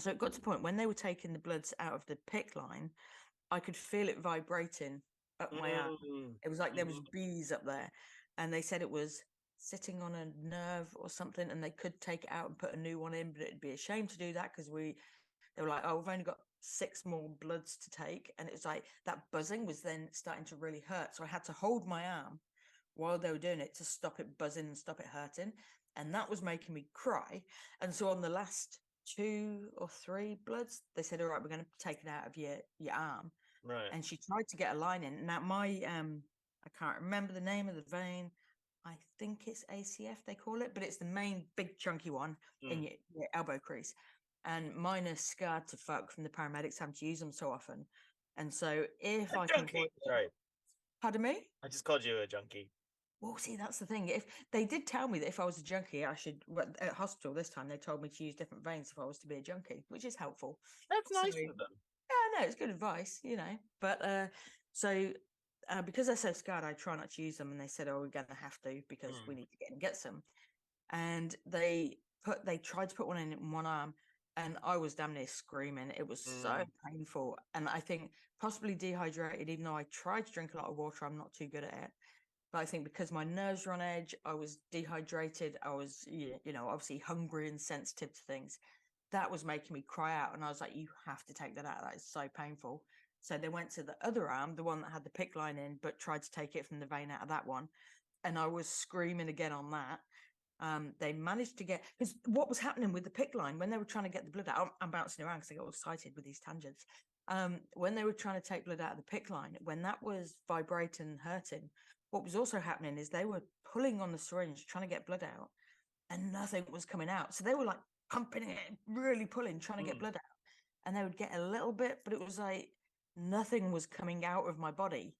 So it got to the point when they were taking the bloods out of the PICC line, I could feel it vibrating up my arm. It was like there was bees up there, and they said it was sitting on a nerve or something, and they could take it out and put a new one in, but it'd be a shame to do that because they were like, oh, we've only got 6 more bloods to take, and it was like that buzzing was then starting to really hurt, so I had to hold my arm while they were doing it to stop it buzzing and stop it hurting, and that was making me cry. And so on the last 2 or 3 bloods, they said, all right, we're going to take it out of your arm. Right. And she tried to get a line in. Now my I can't remember the name of the vein. I think it's ACF they call it, but it's the main big chunky one in your elbow crease. And mine is scarred to fuck from the paramedics having to use them so often. And so if I can avoid it, Sorry, pardon me? I just called you a junkie. Well, see, that's the thing. If they did tell me that if I was a junkie, I should. Well, at hospital this time, they told me to use different veins if I was to be a junkie, which is helpful. That's So nice yeah, of them. no, it's good advice, But so because they're so scarred, I try not to use them. And they said, "Oh, we're going to have to because we need to get some." And they tried to put one in one arm, and I was damn near screaming. It was so painful, and I think possibly dehydrated. Even though I tried to drink a lot of water, I'm not too good at it. But I think because my nerves were on edge, I was dehydrated. I was, obviously hungry and sensitive to things. That was making me cry out. And I was like, you have to take that out. That is so painful. So they went to the other arm, the one that had the PICC line in, but tried to take it from the vein out of that one. And I was screaming again on that. They managed to get, because what was happening with the PICC line when they were trying to get the blood out, I'm bouncing around because I got all excited with these tangents. When they were trying to take blood out of the PICC line, when that was vibrating and hurting, what was also happening is they were pulling on the syringe, trying to get blood out, and nothing was coming out. So they were like pumping it, really pulling, trying to get blood out. And they would get a little bit, but it was like nothing was coming out of my body.